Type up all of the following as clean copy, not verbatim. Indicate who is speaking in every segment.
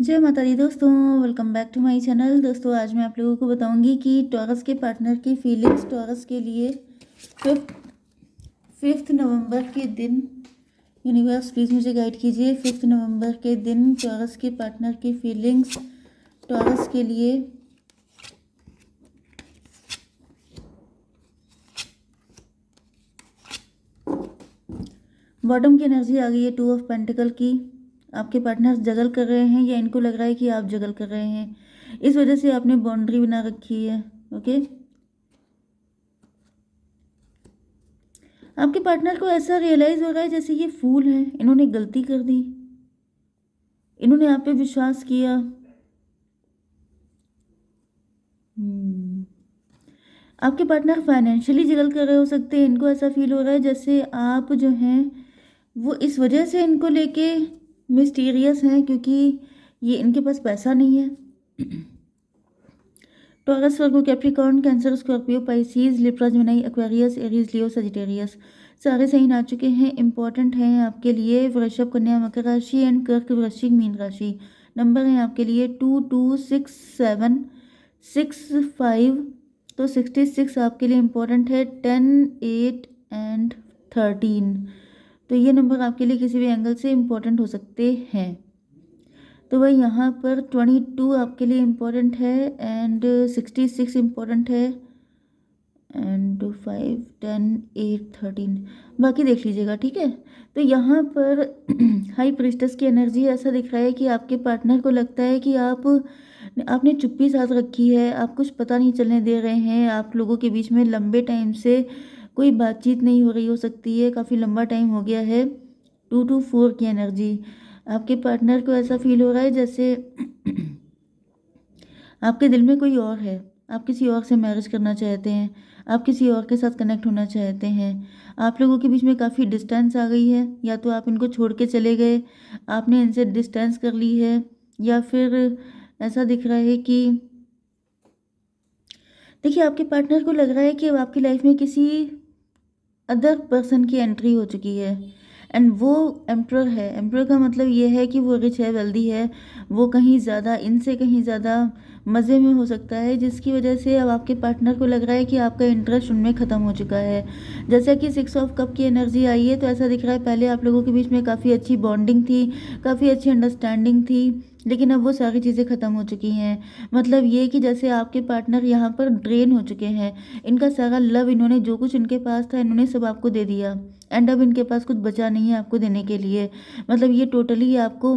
Speaker 1: जय माता दी दोस्तों, welcome back to my channel. दोस्तों आज मैं आप लोगों को बताऊंगी कि टॉरस के पार्टनर की फीलिंग्स टॉरस के लिए फिफ्थ फिफ्थ नवंबर के दिन। यूनिवर्स प्लीज़ मुझे गाइड कीजिए। 5 नवंबर के दिन टॉरस के पार्टनर की फीलिंग्स टॉरस के लिए। बॉटम की एनर्जी आ गई है, 2 ऑफ पेंटिकल की। आपके पार्टनर जगल कर रहे हैं या इनको लग रहा है कि आप जगल कर रहे हैं, इस वजह से आपने बाउंड्री बना रखी है। ओके, आपके पार्टनर को ऐसा रियलाइज हो रहा है जैसे ये फूल है, इन्होंने गलती कर दी, इन्होंने आप पे विश्वास किया। आपके पार्टनर फाइनेंशियली जगल कर रहे हो सकते हैं। इनको ऐसा फील हो रहा है जैसे आप जो हैं वो इस वजह से इनको लेके मिस्टीरियस हैं क्योंकि ये इनके पास पैसा नहीं है। Taurus, Virgo, Capricorn, Cancer, Scorpio, Pisces, Libra, Gemini, Aquarius, Aries, Leo, Sagittarius सारे सही आ चुके हैं। इंपॉर्टेंट हैं आपके लिए वृषभ, कन्या, मकर राशि एंड कर्क, वृश्चिक, मीन राशि। नंबर हैं आपके लिए 2, 2, 6, 7, 6, 5। तो 66 आपके लिए इम्पोर्टेंट है। 10, 8 एंड 13। तो ये नंबर आपके लिए किसी भी एंगल से इम्पोर्टेंट हो सकते हैं। तो वह यहाँ पर 22 आपके लिए इम्पोर्टेंट है एंड 66 इम्पोर्टेंट है एंड 5, 10, 8, 13 बाकी देख लीजिएगा, ठीक है। तो यहाँ पर हाई प्रिस्टेस की एनर्जी ऐसा दिख रहा है कि आपके पार्टनर को लगता है कि आपने चुप्पी साध रखी है, आप कुछ पता नहीं चलने दे रहे हैं। आप लोगों के बीच में लंबे टाइम से कोई बातचीत नहीं हो रही हो सकती है, काफ़ी लंबा टाइम हो गया है। 2, 2, 4 की एनर्जी आपके पार्टनर को ऐसा फील हो रहा है जैसे आपके दिल में कोई और है, आप किसी और से मैरिज करना चाहते हैं, आप किसी और के साथ कनेक्ट होना चाहते हैं। आप लोगों के बीच में काफ़ी डिस्टेंस आ गई है, या तो आप इनको छोड़ के चले गए, आपने इनसे डिस्टेंस कर ली है, या फिर ऐसा दिख रहा है कि देखिए आपके पार्टनर को लग रहा है कि अब आपकी लाइफ में किसी अदर पर्सन की एंट्री हो चुकी है एंड वो एम्प्रर है। एम्प्रर का मतलब ये है कि वो रिच है, वेल्दी है, वो कहीं ज़्यादा, इनसे कहीं ज़्यादा मज़े में हो सकता है, जिसकी वजह से अब आपके पार्टनर को लग रहा है कि आपका इंटरेस्ट उनमें ख़त्म हो चुका है। जैसा कि 6 ऑफ कप की एनर्जी आई है तो ऐसा दिख रहा है पहले आप लोगों के बीच में काफ़ी अच्छी बॉन्डिंग थी, काफ़ी अच्छी अंडरस्टैंडिंग थी, लेकिन अब वो सारी चीज़ें ख़त्म हो चुकी हैं। मतलब ये कि जैसे आपके पार्टनर यहाँ पर ड्रेन हो चुके हैं, इनका सारा लव, इन्होंने जो कुछ इनके पास था इन्होंने सब आपको दे दिया एंड अब इनके पास कुछ बचा नहीं है आपको देने के लिए। मतलब ये टोटली आपको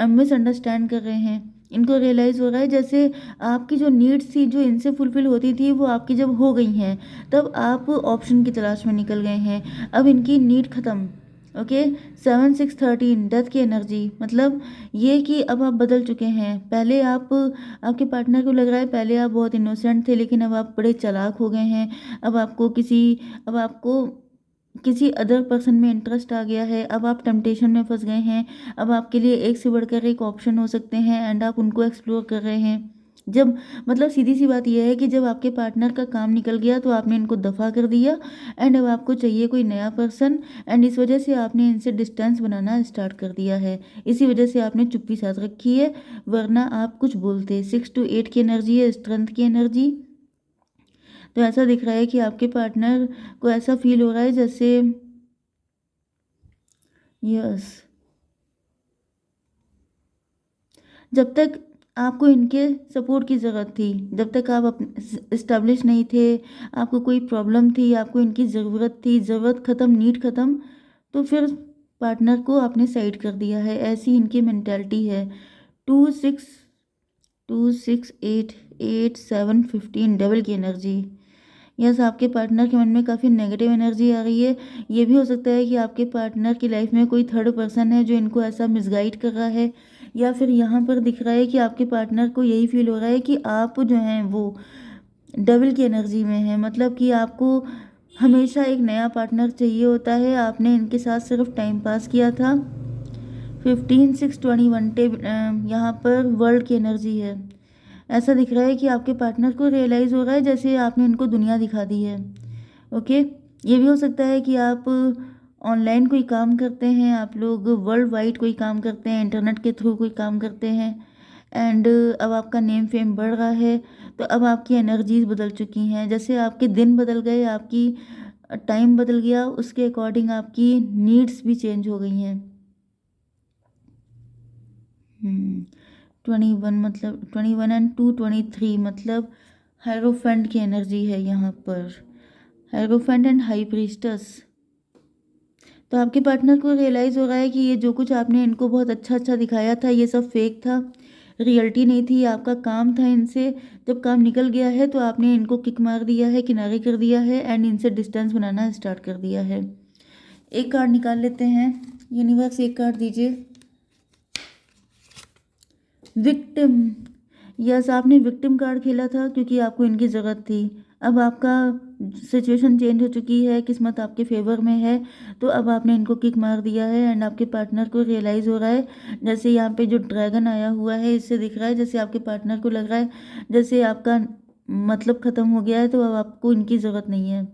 Speaker 1: मिसअंडरस्टैंड कर रहे हैं। इनको रियलाइज़ हो रहा है जैसे आपकी जो नीड्स थी, जो इनसे फुलफिल होती थी, वो आपकी जब हो गई हैं तब आप ऑप्शन की तलाश में निकल गए हैं। अब इनकी नीड ख़त्म। ओके, 7, 6, 13 डेथ की एनर्जी, मतलब ये कि अब आप बदल चुके हैं। पहले आपके पार्टनर को लग रहा है पहले आप बहुत इनोसेंट थे, लेकिन अब आप बड़े चालाक हो गए हैं। अब आपको किसी अदर पर्सन में इंटरेस्ट आ गया है, अब आप टेम्पटेशन में फंस गए हैं। अब आपके लिए एक से बढ़कर एक ऑप्शन हो सकते हैं एंड आप उनको एक्सप्लोर कर रहे हैं। जब मतलब सीधी सी बात यह है कि जब आपके पार्टनर का काम निकल गया तो आपने इनको दफ़ा कर दिया एंड अब आपको चाहिए कोई नया पर्सन एंड इस वजह से आपने इनसे डिस्टेंस बनाना स्टार्ट कर दिया है। इसी वजह से आपने चुप्पी साध रखी है, वरना आप कुछ बोलते। 6 to 8 की एनर्जी है, स्ट्रेंथ की एनर्जी। तो ऐसा दिख रहा है कि आपके पार्टनर को ऐसा फील हो रहा है जैसे यस, जब तक आपको इनके सपोर्ट की ज़रूरत थी, जब तक आप इस्टेब्लिश नहीं थे, आपको कोई प्रॉब्लम थी, आपको इनकी ज़रूरत थी, ज़रूरत ख़त्म, नीड ख़त्म, तो फिर पार्टनर को आपने साइड कर दिया है। ऐसी इनकी मेंटालिटी है। 2, 6, 8, 8, 7, 15 डबल की एनर्जी। यस, आपके पार्टनर के मन में काफ़ी नेगेटिव एनर्जी आ रही है। ये भी हो सकता है कि आपके पार्टनर की लाइफ में कोई थर्ड पर्सन है जो इनको ऐसा मिसगाइड कर रहा है, या फिर यहाँ पर दिख रहा है कि आपके पार्टनर को यही फील हो रहा है कि आप जो हैं वो डबल की एनर्जी में हैं। मतलब कि आपको हमेशा एक नया पार्टनर चाहिए होता है, आपने इनके साथ सिर्फ टाइम पास किया था। 15, 6, 21 यहाँ पर वर्ल्ड की एनर्जी है। ऐसा दिख रहा है कि आपके पार्टनर को रियलाइज़ हो रहा है जैसे आपने इनको दुनिया दिखा दी है। ओके, ये भी हो सकता है कि आप ऑनलाइन कोई काम करते हैं आप लोग, वर्ल्ड वाइड कोई काम करते हैं, इंटरनेट के थ्रू कोई काम करते हैं। एंड अब आपका नेम फेम बढ़ रहा है, तो अब आपकी एनर्जीज बदल चुकी हैं। जैसे आपके दिन बदल गए, आपकी टाइम बदल गया, उसके अकॉर्डिंग आपकी नीड्स भी चेंज हो गई हैं। 21 मतलब 21 एंड 2 23 मतलब हायरोफेंट की एनर्जी है यहाँ पर। Hierophant and high प्रीस्टस। तो आपके पार्टनर को रियलाइज़ हो रहा है कि ये जो कुछ आपने इनको बहुत अच्छा अच्छा दिखाया था, ये सब फेक था, रियलिटी नहीं थी, आपका काम था इनसे। जब काम निकल गया है तो आपने इनको किक मार दिया है, किनारे कर दिया है, एंड इनसे डिस्टेंस बनाना स्टार्ट कर दिया है। एक कार्ड निकाल लेते हैं। यूनिवर्स एक कार्ड दीजिए। विक्टिम। यस, आपने विक्टिम कार्ड खेला था क्योंकि आपको इनकी ज़रूरत थी। अब आपका सिचुएशन चेंज हो चुकी है, किस्मत आपके फेवर में है, तो अब आपने इनको किक मार दिया है। एंड आपके पार्टनर को रियलाइज़ हो रहा है, जैसे यहाँ पे जो ड्रैगन आया हुआ है इससे दिख रहा है, जैसे आपके पार्टनर को लग रहा है जैसे आपका मतलब ख़त्म हो गया है, तो अब आपको इनकी ज़रूरत नहीं है।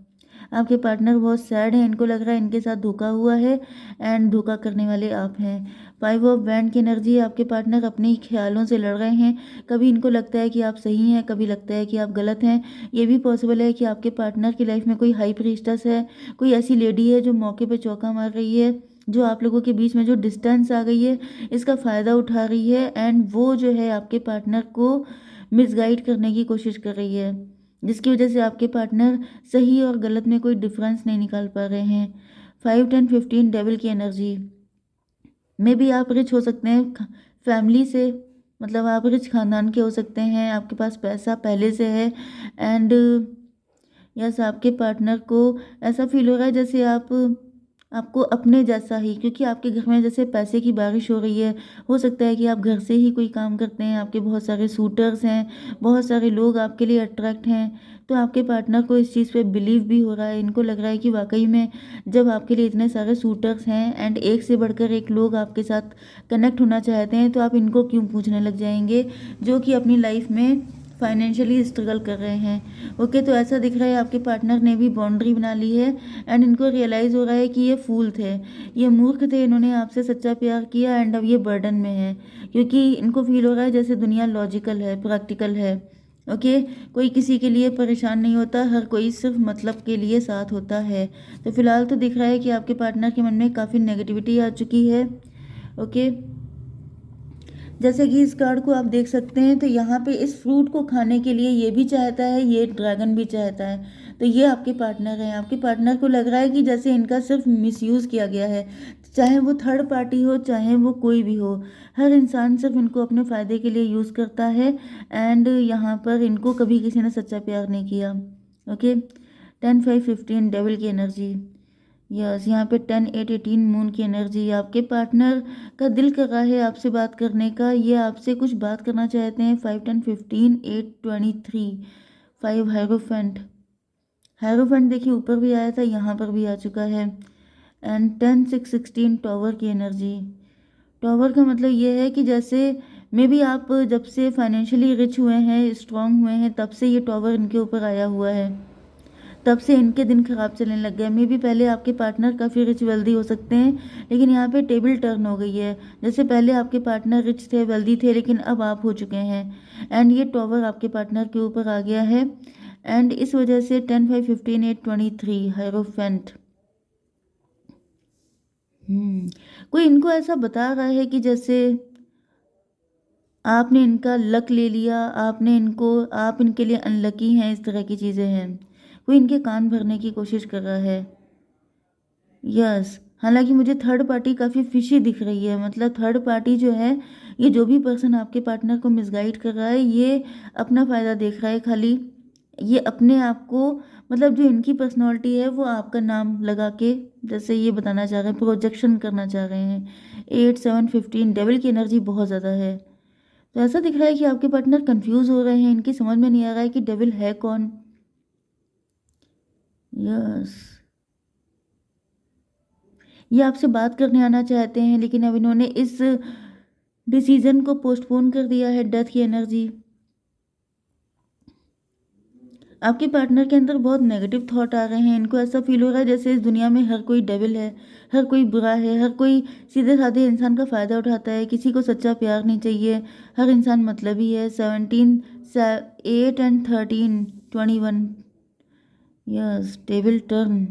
Speaker 1: आपके पार्टनर बहुत सैड है, इनको लग रहा है इनके साथ धोखा हुआ है, एंड धोखा करने वाले आप हैं। 5 ऑफ वैंड की एनर्जी है, आपके पार्टनर अपने ही ख्यालों से लड़ रहे हैं। कभी इनको लगता है कि आप सही हैं, कभी लगता है कि आप गलत हैं। ये भी पॉसिबल है कि आपके पार्टनर की लाइफ में कोई हाई प्रीस्टस है, कोई ऐसी लेडी है जो मौके पे चौका मार रही है, जो आप लोगों के बीच में जो डिस्टेंस आ गई है इसका फ़ायदा उठा रही है, एंड वो जो है आपके पार्टनर को मिसगाइड करने की कोशिश कर रही है, जिसकी वजह से आपके पार्टनर सही और गलत में कोई डिफरेंस नहीं निकाल पा रहे हैं। 5 10 15 डेविल की एनर्जी में भी आप रिच हो सकते हैं फैमिली से, मतलब आप रिच खानदान के हो सकते हैं, आपके पास पैसा पहले से है। एंड यस, आपके पार्टनर को ऐसा फील हो रहा है जैसे आपको अपने जैसा ही, क्योंकि आपके घर में जैसे पैसे की बारिश हो रही है। हो सकता है कि आप घर से ही कोई काम करते हैं, आपके बहुत सारे सूटर्स हैं, बहुत सारे लोग आपके लिए अट्रैक्ट हैं। तो आपके पार्टनर को इस चीज़ पे बिलीव भी हो रहा है, इनको लग रहा है कि वाकई में जब आपके लिए इतने सारे सूटर्स हैं एंड एक से बढ़कर एक लोग आपके साथ कनेक्ट होना चाहते हैं, तो आप इनको क्यों पूछने लग जाएंगे, जो कि अपनी लाइफ में फाइनेंशियली स्ट्रगल कर रहे हैं। ओके, तो ऐसा दिख रहा है आपके पार्टनर ने भी बाउंड्री बना ली है, एंड इनको रियलाइज़ हो रहा है कि ये फूल थे, ये मूर्ख थे, इन्होंने आपसे सच्चा प्यार किया, एंड अब ये बर्डन में है, क्योंकि इनको फील हो रहा है जैसे दुनिया लॉजिकल है, प्रैक्टिकल है। ओके, कोई किसी के लिए परेशान नहीं होता, हर कोई सिर्फ मतलब के लिए साथ होता है। तो फिलहाल तो दिख रहा है कि आपके पार्टनर के मन में काफ़ी नेगेटिविटी आ चुकी है। ओके, जैसे कि इस कार्ड को आप देख सकते हैं, तो यहाँ पे इस फ्रूट को खाने के लिए ये भी चाहता है, ये ड्रैगन भी चाहता है। तो ये आपके पार्टनर हैं, आपके पार्टनर को लग रहा है कि जैसे इनका सिर्फ मिसयूज़ किया गया है, चाहे वो थर्ड पार्टी हो, चाहे वो कोई भी हो, हर इंसान सिर्फ इनको अपने फ़ायदे के लिए यूज़ करता है। एंड यहाँ पर इनको कभी किसी ने सच्चा प्यार नहीं किया। ओके, 10 5 15 डेविल की एनर्जी। यस, यहाँ पे 10 8 18 मून की एनर्जी। आपके पार्टनर का दिल कर रहा है आपसे बात करने का, ये आपसे कुछ बात करना चाहते हैं। 5 10 15 8 23 5 हायरोफेंट। हायरोफेंट देखिए ऊपर भी आया था, यहाँ पर भी आ चुका है। एंड 10 6 16 टॉवर की एनर्जी। टॉवर का मतलब ये है कि जैसे मे बी आप जब से फाइनेंशियली रिच हुए हैं, स्ट्रांग हुए हैं, तब से ये टॉवर इनके ऊपर आया हुआ है, तब से इनके दिन खराब चलने लग गए। मे बी पहले आपके पार्टनर काफ़ी रिच वेल्दी हो सकते हैं, लेकिन यहाँ पे टेबल टर्न हो गई है। जैसे पहले आपके पार्टनर रिच थे, वेल्दी थे, लेकिन अब आप हो चुके हैं, एंड ये टॉवर आपके पार्टनर के ऊपर आ गया है। एंड इस वजह से 10 5 15 8 23 हायरोफेंट। कोई इनको ऐसा बता रहा है कि जैसे आपने इनका लक ले लिया, आपने इनको, आप इनके लिए अनलकी हैं, इस तरह की चीज़ें हैं। कोई इनके कान भरने की कोशिश कर रहा है। यस, हालांकि मुझे थर्ड पार्टी काफ़ी फिशी दिख रही है, मतलब थर्ड पार्टी जो है, ये जो भी पर्सन आपके पार्टनर को मिसगाइड कर रहा है, ये अपना फ़ायदा देख रहा है खाली। ये अपने आप को, मतलब जो इनकी पर्सनालिटी है वो आपका नाम लगा के, जैसे ये बताना चाह रहे हैं, प्रोजेक्शन करना चाह रहे हैं। 8 7 15 डेविल की एनर्जी बहुत ज़्यादा है। तो ऐसा दिख रहा है कि आपके पार्टनर कंफ्यूज हो रहे हैं, इनकी समझ में नहीं आ रहा है कि डेविल है कौन। यस, ये आपसे बात करने आना चाहते हैं, लेकिन अब इन्होंने इस डिसीजन को पोस्टपोन कर दिया है। डेथ की एनर्जी। आपके पार्टनर के अंदर बहुत नेगेटिव थॉट आ रहे हैं। इनको ऐसा फ़ील हो रहा है जैसे इस दुनिया में हर कोई डेविल है, हर कोई बुरा है, हर कोई सीधे-साधे इंसान का फ़ायदा उठाता है, किसी को सच्चा प्यार नहीं चाहिए, हर इंसान मतलबी है। 17 से 8 एंड 13 21 यस टेबल टर्न।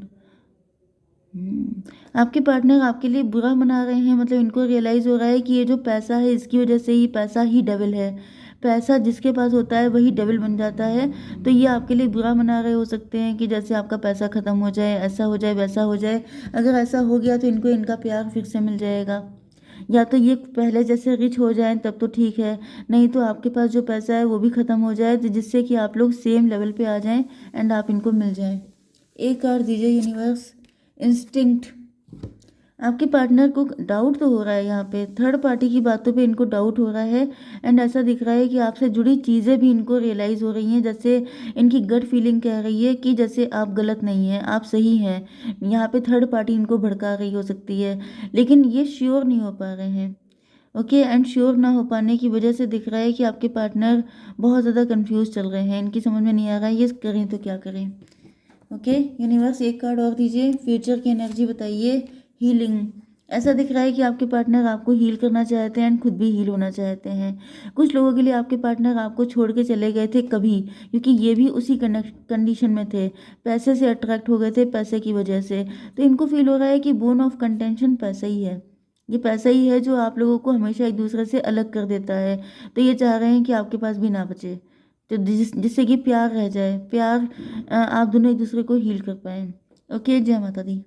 Speaker 1: आपके पार्टनर आपके लिए बुरा मना रहे हैं, मतलब इनको रियलाइज़ हो रहा है कि ये जो पैसा है इसकी वजह से ही पैसा ही डेविल है। पैसा जिसके पास होता है वही डेविल बन जाता है। तो ये आपके लिए बुरा मना रहे हो सकते हैं कि जैसे आपका पैसा ख़त्म हो जाए, ऐसा हो जाए, वैसा हो जाए। अगर ऐसा हो गया तो इनको इनका प्यार फिर से मिल जाएगा। या तो ये पहले जैसे रिच हो जाएँ तब तो ठीक है, नहीं तो आपके पास जो पैसा है वो भी ख़त्म हो जाए, तो जिससे कि आप लोग सेम लेवल पे आ जाएँ एंड आप इनको मिल जाएँ। एक कार्ड दीजिए यूनिवर्स। इंस्टिंक्ट। आपके पार्टनर को डाउट तो हो रहा है, यहाँ पे थर्ड पार्टी की बातों पे इनको डाउट हो रहा है एंड ऐसा दिख रहा है कि आपसे जुड़ी चीज़ें भी इनको रियलाइज़ हो रही हैं। जैसे इनकी गट फीलिंग कह रही है कि जैसे आप गलत नहीं हैं, आप सही हैं। यहाँ पे थर्ड पार्टी इनको भड़का रही हो सकती है, लेकिन ये श्योर नहीं हो पा रहे हैं। ओके एंड श्योर ना हो पाने की वजह से दिख रहा है कि आपके पार्टनर बहुत ज़्यादा कंफ्यूज चल रहे हैं। इनकी समझ में नहीं आ रहा है ये करें तो क्या करें। ओके यूनिवर्स एक कार्ड और दीजिए। फ्यूचर की एनर्जी बताइए। हीलिंग। ऐसा दिख रहा है कि आपके पार्टनर आपको हील करना चाहते हैं एंड खुद भी हील होना चाहते हैं। कुछ लोगों के लिए आपके पार्टनर आपको छोड़ के चले गए थे कभी, क्योंकि ये भी उसी कंडीशन में थे, पैसे से अट्रैक्ट हो गए थे पैसे की वजह से। तो इनको फील हो रहा है कि बोन ऑफ कंटेंशन पैसा ही है। ये पैसा ही है जो आप लोगों को हमेशा एक दूसरे से अलग कर देता है। तो ये चाह रहे हैं कि आपके पास भी ना बचे, तो जिससे कि प्यार रह जाए, प्यार आप दोनों एक दूसरे को हील कर पाएँ। ओके, जय माता दी।